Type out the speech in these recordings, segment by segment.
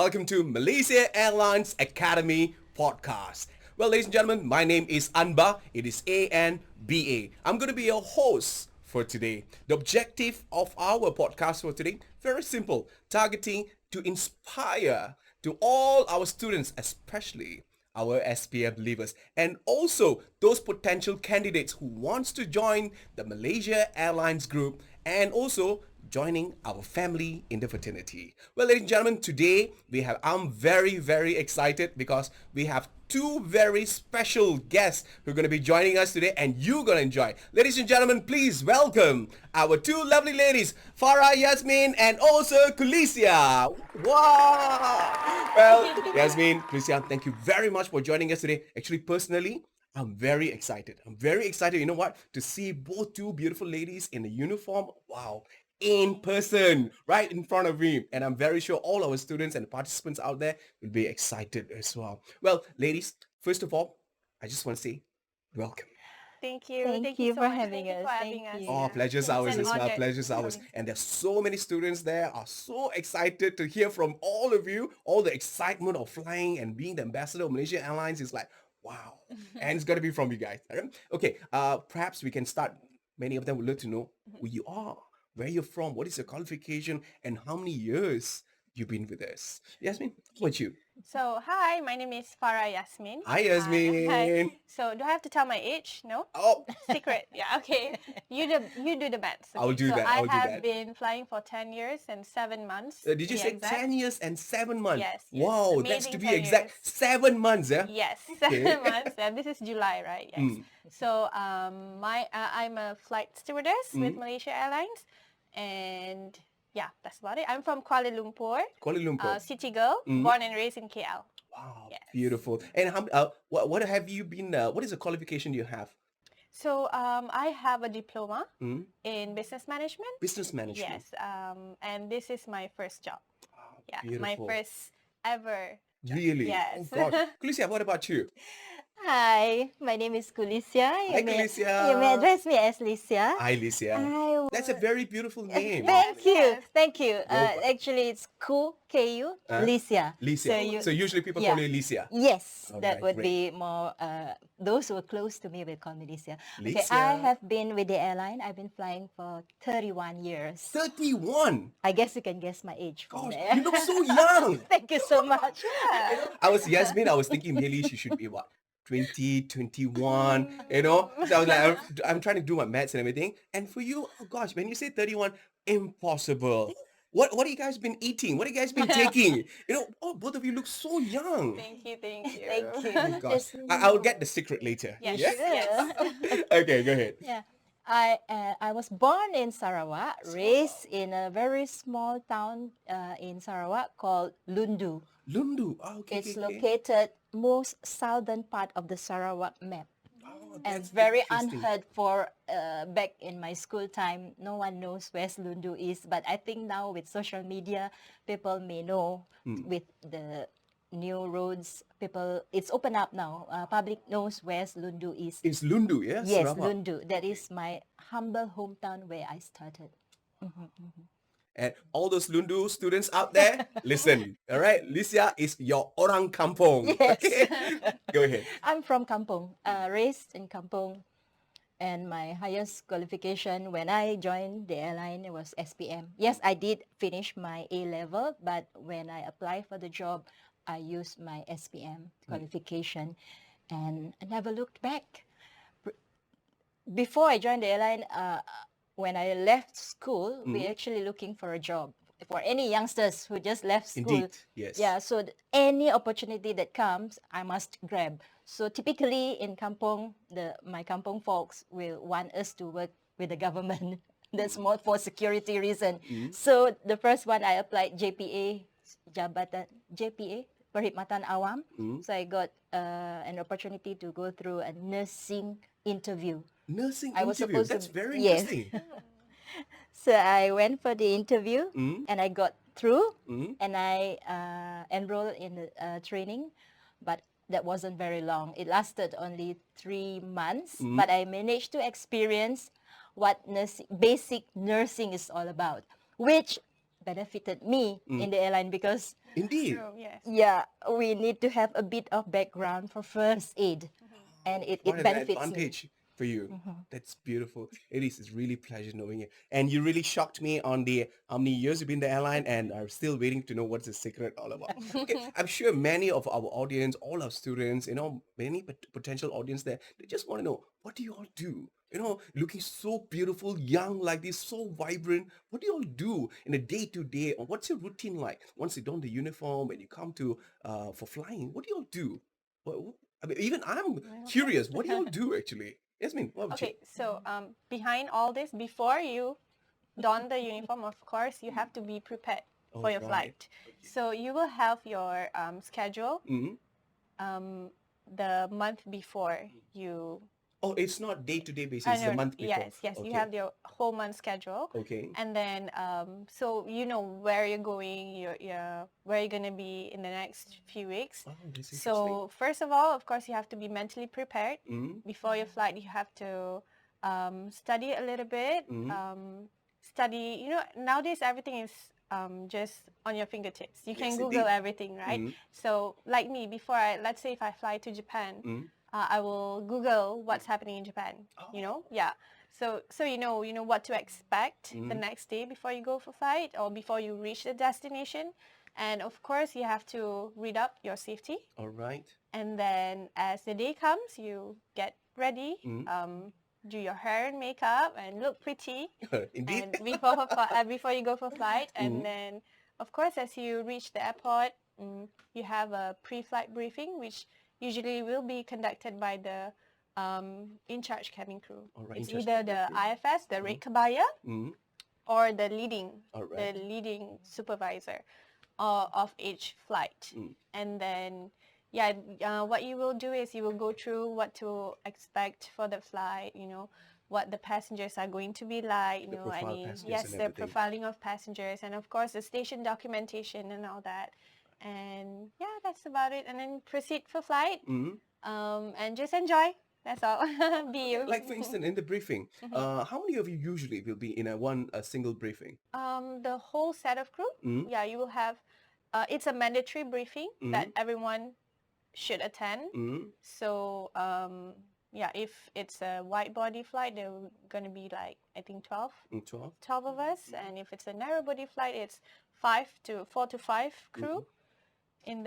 welcome to Malaysia Airlines Academy podcast. Well, ladies and gentlemen, my name is Anba. It is A-N-B-A. I'm going to be your host for today. The objective of our podcast for today, very simple, targeting to inspire to all our students, especially our SPF believers, and also those potential candidates who wants to join the Malaysia Airlines group and also joining our family in the fraternity. Well, ladies and gentlemen, today I'm very, very excited because we have two very special guests who are going to be joining us today and you're going to enjoy. Ladies and gentlemen, please welcome our two lovely ladies, Farah Yasmin and also Kulicia. Wow! Well, Yasmin, Kulicia, thank you very much for joining us today. Actually, personally, I'm very excited. You know what? To see both two beautiful ladies in a uniform. Wow. In person, right in front of me. And I'm very sure all our students and participants out there will be excited as well. Well, ladies, first of all, I just want to say welcome. Thank you. Thank you you so for much. having Thank you us. for Thank having us. you. Oh, pleasure's It's ours an as well. honor. Pleasure's ours. And there's so many students there are so excited to hear from all of you. All the excitement of flying and being the ambassador of Malaysia Airlines is like, wow. And it's going to be from you guys. Okay, perhaps we can start. Many of them would love to know who you are, where you're from, what is your qualification, and how many years you've been with us. Yasmin, how about you? So, hi, my name is Farah Yasmin. Hi, Yasmin. Hi. So, do I have to tell my age? No? Oh, Secret. Yeah, okay. You do the maths. Okay? I'll do so that, I I'll do have that. been flying for 10 years and 7 months. did to you be say exact. 10 years and 7 months? Yes. Wow, that's Amazing to be 10 exact. years. 7 months, yeah? Yes, Okay. 7 months. And this is July, right? Yes. Mm. So I'm a flight stewardess with Malaysia Airlines, and yeah, that's about it. I'm from Kuala Lumpur, Kuala Lumpur. city girl, born and raised in KL. Wow, Yes. beautiful. And what have you been, what is the qualification you have? So I have a diploma Mm? in business management. Business management. Yes, and this is my first job. Wow, Yeah, beautiful. my first ever. Really? Yes. Oh, God. Kulicia, what about you? Hi, my name is Kulicia. Hi, Kulicia. You may address me as Licia. Hi, Licia. I That's a very beautiful name. Thank you. Yes. Thank you. Well, Actually, it's Ku, K-U, Licia. Licia. So, usually people yeah. call you Licia. Yes, All that right, would great. be more, those who are close to me will call me Licia. Okay, Licia. I have been with the airline. I've been flying for 31 years. 31. I guess you can guess my age from Gosh, there. you look so young. Thank you so much. I was thinking maybe she should be what? 20, 21, you know? So I was like, I'm trying to do my maths and everything. And for you, oh gosh, when you say 31, impossible. What have you guys been eating? What have you guys been taking? You know, oh, both of you look so young. Thank you, thank you. Thank you. Oh gosh. I'll get the secret later. Yeah, Yeah? sure. Okay, go ahead. Yeah. I was born in Sarawak, raised in a very small town in Sarawak called Lundu. Lundu. Oh, okay, It's okay, okay. located most southern part of the Sarawak map. Oh, And that's very interesting. unheard for back in my school time. No one knows where Lundu is, but I think now with social media, people may know with the new roads. It's open up now. Public knows where Lundu is. It's Lundu, yeah? Yes, Sarawak. Lundu. That is my humble hometown where I started. And all those Lundu students out there, listen, all right? Licia is your orang kampong. Yes. Okay? Go ahead. I'm from Kampong, raised in Kampong. And my highest qualification when I joined the airline was SPM. Yes, I did finish my A level, but when I applied for the job, I used my SPM qualification and I never looked back. Before I joined the airline, when I left school, we're actually looking for a job. For any youngsters who just left school. Indeed, yes. Yeah, so any opportunity that comes, I must grab. So typically in Kampong, my Kampong folks will want us to work with the government. That's more for security reason. So the first one I applied JPA, Perkhidmatan Awam. So I got an opportunity to go through a nursing interview. Nursing I was interview. supposed to- That's very yes. interesting. So I went for the interview and I got through and I enrolled in the training, but that wasn't very long. It lasted only 3 months, but I managed to experience what basic nursing is all about, which benefited me in the airline because Indeed. True, yes. yeah, we need to have a bit of background for first aid, and it What an benefits me. advantage for you. That's beautiful. It is. It's really pleasure knowing you. And you really shocked me on the how many years you've been in the airline, and I'm still waiting to know what's the secret all about. Okay, I'm sure many of our audience, all our students, many potential audience there, they just want to know, what do you all do? Looking so beautiful, young like this, so vibrant. What do you all do in a day to day? Or what's your routine like? Once you don the uniform and you come to for flying, what do you all do? I mean, even I'm curious. What do you all do actually? Yasmin, what about you? Okay, so behind all this, before you don the uniform, of course, you have to be prepared for your Alright. flight. So you will have your schedule Mhm. the month before you. Oh, it's not day-to-day basis. I It's the know, month before. yes, you Okay. have your whole month schedule. Okay. And then, so you know where you're going, where you're gonna be in the next few weeks. Oh, this is interesting. So first of all, of course, you have to be mentally prepared. Mhm. Before your flight, you have to study a little bit. Study, nowadays everything is just on your fingertips. You can Yes, Google indeed. everything, right? So like me, let's say if I fly to Japan, I will Google what's happening in Japan. Yeah. So you know what to expect the next day before you go for flight or before you reach the destination. And of course, you have to read up your safety. All right. And then as the day comes, you get ready, do your hair and makeup and look pretty. Indeed. And before you go for flight. And then, of course, as you reach the airport, you have a pre-flight briefing, which usually will be conducted by the in-charge cabin crew. All right, It's in-charge either cabin the crew. IFS, the red kabaya, Mhm. or the leading All right. supervisor of each flight. And then, what you will do is you will go through what to expect for the flight, what the passengers are going to be like, The profile passengers yes, and the everything. profiling of passengers, and of course the station documentation and all that. And yeah, that's about it. And then proceed for flight, and just enjoy. That's all. Be you. Like for instance, in the briefing, how many of you usually will be in a single briefing? The whole set of crew, yeah, you will have, it's a mandatory briefing that everyone should attend. So, if it's a wide body flight, there are going to be like, I think 12 12. of us. And if it's a narrow body flight, it's 4 to 5 crew in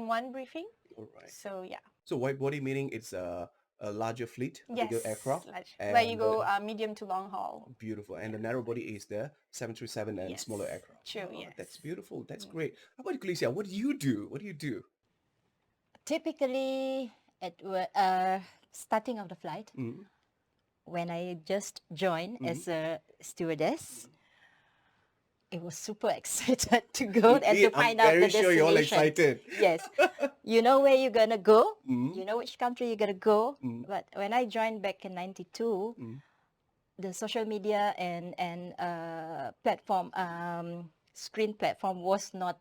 one briefing. All right. So, yeah. So wide body meaning it's a larger fleet, a bigger aircraft. Where you and, go medium to long haul. Beautiful. And the narrow body is the 737 and Yes. smaller aircraft. True, Oh, yes. That's beautiful. That's great. How about you, Khaleesiya? What do you do? What do you do? Typically, at starting of the flight, when I just joined as a stewardess, I was super excited to go and to Indeed, find I'm out the very sure you're all destination. excited. Yes, you know where you're gonna go. You know which country you're gonna go. But when I joined back in '92, the social media and platform screen platform was not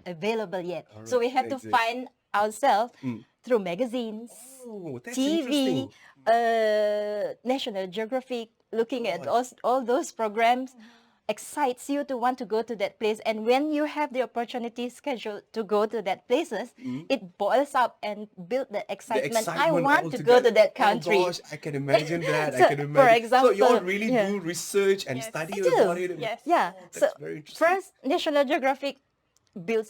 available yet. So we had to Exit. find ourselves through magazines, Oh, that's TV, interesting. National Geographic, looking at all those programs excites you to want to go to that place. And when you have the opportunity scheduled to go to that places, it boils up and build the excitement. I want to go to that country. Oh gosh, I can imagine that. So, I can imagine. for example, so you all really yeah. do research and Yes. study I do. about it. Yes. Yeah. That's So very interesting. first, National Geographic builds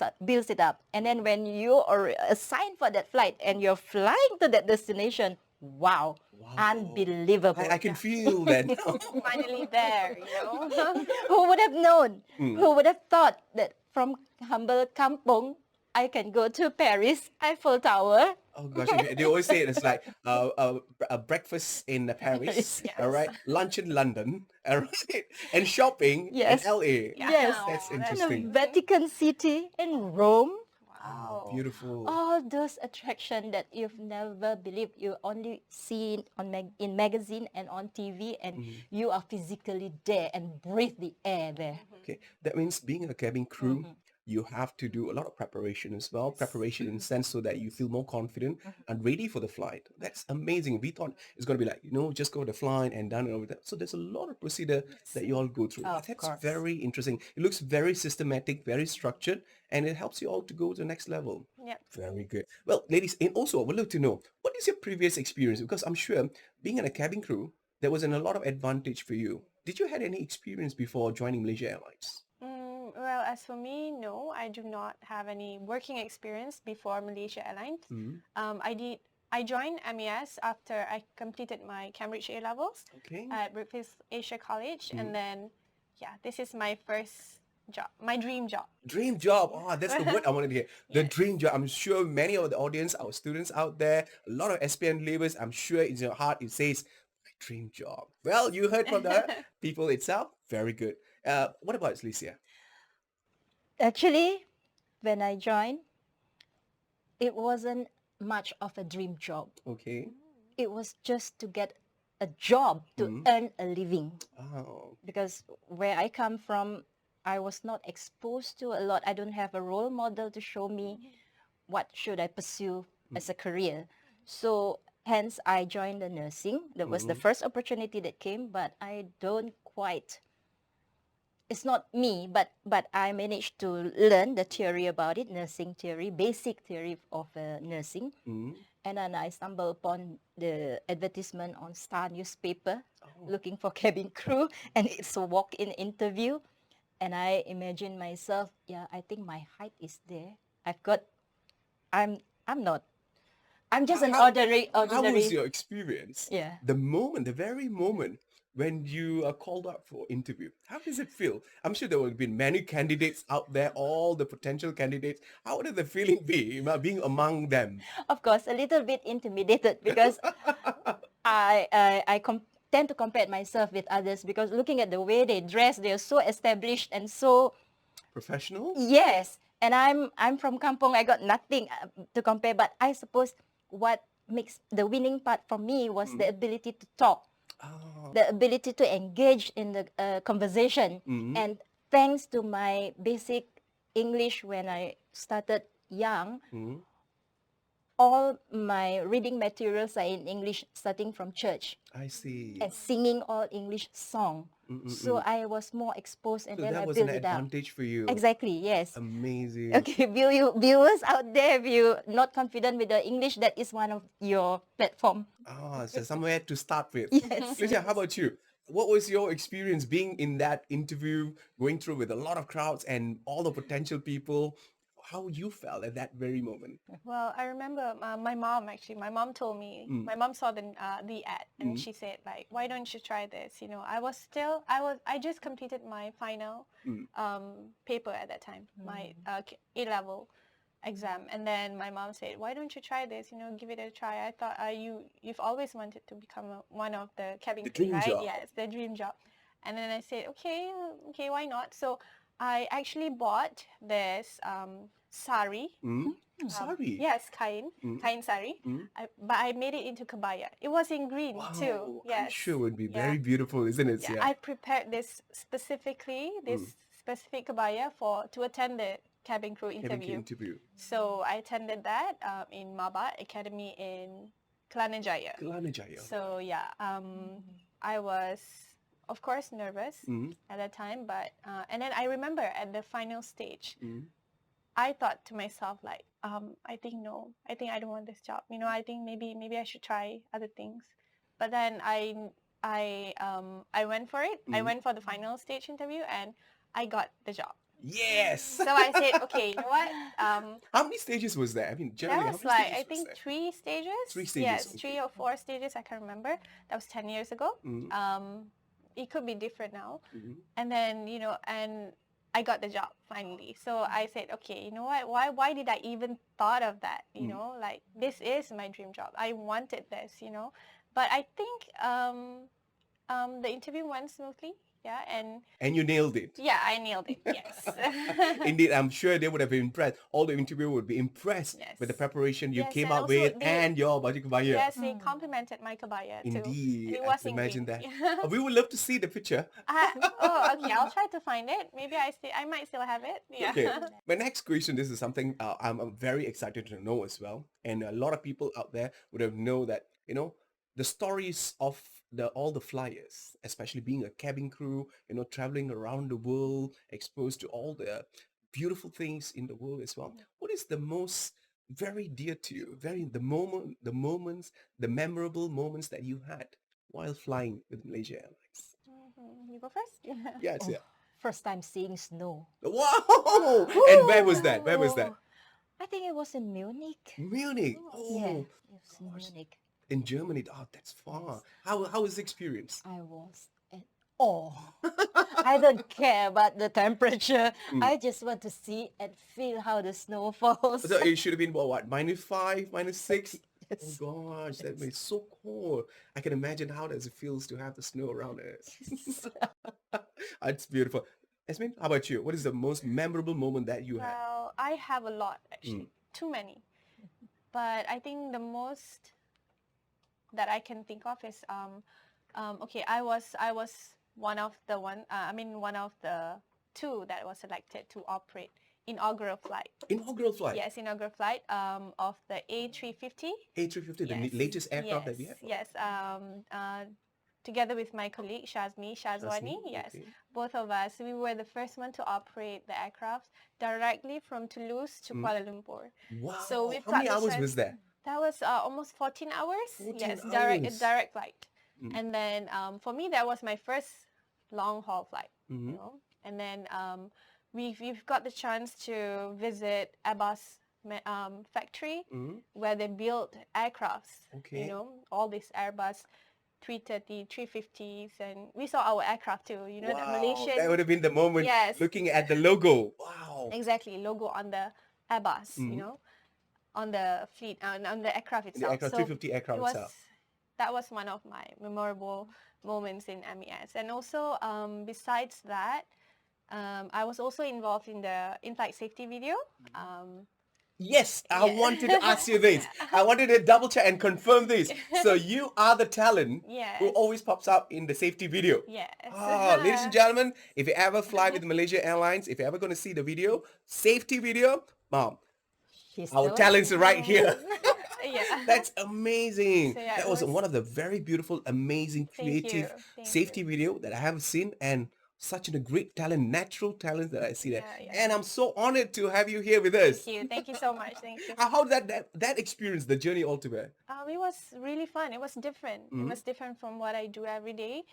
it up, and then when you are assigned for that flight and you're flying to that destination, wow. Unbelievable. I can feel that now. Finally there, Who would have known? Who would have thought that from humble Kampong, I can go to Paris, Eiffel Tower? Oh gosh, they always say it's like a breakfast in Paris, Yes. all right, lunch in London, all right, and shopping Yes. in LA. Yes. That's Wow, interesting. Vatican City in Rome. Wow. Beautiful. All those attractions that you've never believed. You only see it in magazine and on TV, and you are physically there and breathe the air there. Okay, that means being a cabin crew, you have to do a lot of preparation as well. Preparation in sense so that you feel more confident Mhm. and ready for the flight. That's amazing. We thought it's going to be like, just go to the flight and done and over that. So there's a lot of procedure that you all go through. Of That's course. very interesting. It looks very systematic, very structured, and it helps you all to go to the next level. Yep. Very good. Well, ladies, and also I would love to know, what is your previous experience? Because I'm sure being in a cabin crew, there was a lot of advantage for you. Did you had any experience before joining Malaysia Airlines? Well, as for me, no, I do not have any working experience before Malaysia Airlines. Mm, I joined MES after I completed my Cambridge A levels okay. at Brookfield Asia College, Mm. and then this is my first job, my dream job. Dream job. Ah, that's the word I wanted to hear. The Yes. dream job. I'm sure many of the audience, our students out there, a lot of SPN leavers, I'm sure in your heart it says, my dream job. Well, you heard from the people itself. Very good. What about Alicia? Actually, when I joined, it wasn't much of a dream job. Okay. It was just to get a job to earn a living. Oh. Because where I come from, I was not exposed to a lot. I don't have a role model to show me what should I pursue as a career. So hence I joined the nursing. That was the first opportunity that came, but I don't quite, it's not me, but I managed to learn the theory about it, nursing theory, basic theory of nursing. Mm. And then I stumbled upon the advertisement on Star newspaper looking for cabin crew, and it's a walk-in interview. And I imagine myself, I think my height is there. I'm not. I'm just an How- ordinary. How was your experience? Yeah. The very moment when you are called up for interview, how does it feel? I'm sure there will have been many candidates out there, all the potential candidates. How did the feeling be about being among them? Of course, a little bit intimidated because tend to compare myself with others because looking at the way they dress, they're so established and so Professional? yes. And I'm from Kampong. I got nothing to compare. But I suppose what makes the winning part for me was the ability to talk, Oh. the ability to engage in the conversation. And thanks to my basic English when I started young, Mm. all my reading materials are in English starting from church I see. and singing all English song. So I was more exposed and So then that I was an built it up. advantage for you. Exactly, yes. Amazing. Okay, viewers out there, if you're not confident with the English, that is one of your platform. Ah, so somewhere to start with. Yes. Lucia, how about you? What was your experience being in that interview, going through with a lot of crowds and all the potential people? How you felt at that very moment? Well, I remember my mom actually. My mom told me. My mom saw the ad and she said like, "Why don't you try this?" You know, I just completed my final paper at that time, my A level exam, and then my mom said, "Why don't you try this? You know, give it a try." I thought you've always wanted to become one of the cabin The crew, dream right? job. Yeah, it's the dream job. And then I said, okay, why not? So I actually bought this sari. Sorry. Yes, kain sari. But I made it into kabaya. It was in green too. I'm Yes. sure it would be Yeah. very beautiful, isn't it? Yeah, I prepared this specifically, this specific kabaya to attend the cabin crew interview. interview. So I attended that in Maba Academy in Kelana Jaya. Kelana Jaya. So yeah, I was of course nervous at that time, but and then I remember at the final stage, I thought to myself like, I think no, I think I don't want this job. You know, I think maybe I should try other things. But then I went for it. I went for the final stage interview and I got the job. Yes. So I said, okay, you know what? How many stages was there? I mean, generally, That how was many like, stages I was think there? 3 stages. 3 stages, Yes, okay. 3 or 4 stages, I can't remember. That was 10 years ago. It could be different now. And then, you know, and I got the job finally. So I said, okay, you know what? Why did I even thought of that? You know, like this is my dream job. I wanted this, you know. But I think the interview went smoothly. Yeah, and And you nailed it. yeah, I nailed it. Yes. Indeed, I'm sure they would have been impressed. All the interviewer would be impressed Yes. with the preparation you Yes, came and up also with they and your baju kebaya. yes, they complimented my kebaya too. And Indeed, it I was can in imagine green. that. We would love to see the picture. Okay, I'll try to find it. Maybe I might still have it. Yeah. Okay. My next question, this is something I'm very excited to know as well. And a lot of people out there would have know that, the stories of all the flyers, especially being a cabin crew, traveling around the world, exposed to all the beautiful things in the world as well. What is the most very dear to you, the memorable moments that you had while flying with Malaysia Airlines? You go first. Yes, yeah. First time seeing snow. Wow! And where was that? Where was that? I think it was in Munich. Munich. Yeah, Oh, it was in Munich. in Germany. Oh, that's far. How was the experience? I was at awe. I don't care about the temperature. I just want to see and feel how the snow falls. So it should have been what, -5, -6? Yes. Oh gosh, that was so cold. I can imagine how does it feels to have the snow around it. It's beautiful. Esmin, how about you? What is the most memorable moment that you had? Well, I have a lot actually. Too many. But I think the most that I can think of is okay, I was one of the two that was selected to operate inaugural flight. Inaugural flight. Yes, inaugural flight of the A350. A350, the Yes. latest aircraft that we have. Yes. Together with my colleague Shazwani, Shazmi, yes, okay. both of us, we were the first one to operate the aircraft directly from Toulouse to Kuala Lumpur. Wow. So we've How got many the hours chance- was that? That was almost 14 hours. 14 yes, hours. direct flight. And then for me, that was my first long haul flight. And then we've got the chance to visit Airbus factory where they build aircrafts. Okay. All these Airbus 330, 350s, and we saw our aircraft too. The Wow, Malaysian. that would have been the moment Yes. looking at the logo. Wow. Exactly, logo on the Airbus, on the fleet, on the aircraft The itself. aircraft, So 350 aircraft it was, itself. that was one of my memorable moments in MES. And also, besides that, I was also involved in the in-flight safety video. Yes, I wanted to ask you this. I wanted to double check and confirm this. So you are the talent Yes. who always pops up in the safety video. Yes. Ladies and gentlemen, if you ever fly with Malaysia Airlines, if you're ever going to see the video, safety video, She's our the talents are right here. Yeah. That's amazing. So, yeah, That it was was- one of the very beautiful, amazing, Thank you. creative Thank safety video that I have seen, and such a great talent, natural talent that I see there. Yeah, yeah. And I'm so honored to have you here with us. Thank you so much. Thank you. How did that experience, the journey altogether? It was really fun. It was different. It was different from what I do every day.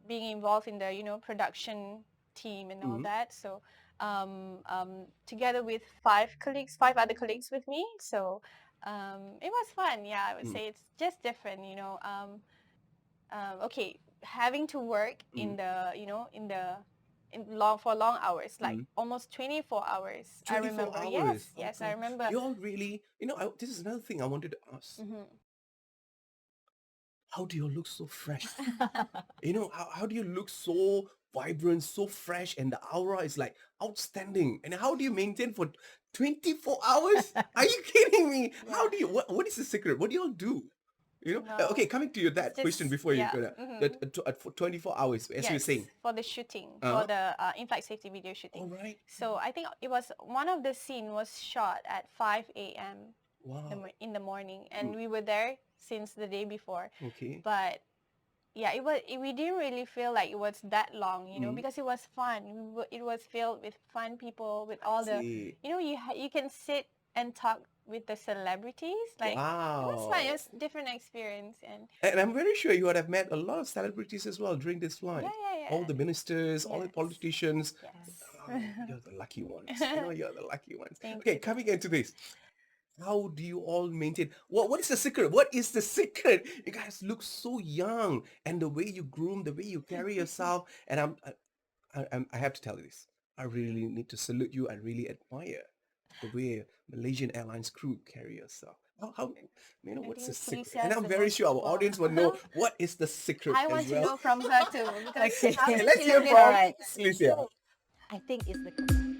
Being involved in the production team and all that. So together with five other colleagues with me. So it was fun. Yeah, I would say it's just different. Okay, having to work in the for long hours, like almost 24 hours. 24 I remember. hours. Yes, Okay. I remember. You all really, this is another thing I wanted to ask. How do you look so fresh? How do you look so vibrant, so fresh, and the aura is like outstanding? And how do you maintain for 24 hours? Are you kidding me? How do you, what is the secret? What do you all do? Well, Okay, coming to you, that just- question before you yeah, go there. For 24 hours, as you were saying. for the shooting, Uh-huh. for the in-flight safety video shooting. All right. So I think it was one of the scene was shot at 5 a.m. Wow. in the morning, and we were there since the day before. Okay. But yeah, we didn't really feel like it was that long, because it was fun. It was filled with fun people, with all the, see. you can sit and talk with the celebrities. Like, it was fun. It was different experience, And I'm very sure you would have met a lot of celebrities as well during this flight. Yeah. All the ministers, all the Yes. politicians. Yes. Oh, you're the lucky ones. I know you're the lucky ones. Thank Okay, you. coming into this. How do you all maintain? What is the secret? What is the secret? You guys look so young, and the way you groom, the way you carry yourself, and I have to tell you this. I really need to salute you. I really admire the way Malaysian Airlines crew carry yourself. How what's the think secret? Felicia And is I'm the very most- sure our wow. audience will know what is the secret I as want to well. know from her too because Okay. how Okay, does let's she hear live from Alright. Felicia. I think it's the command.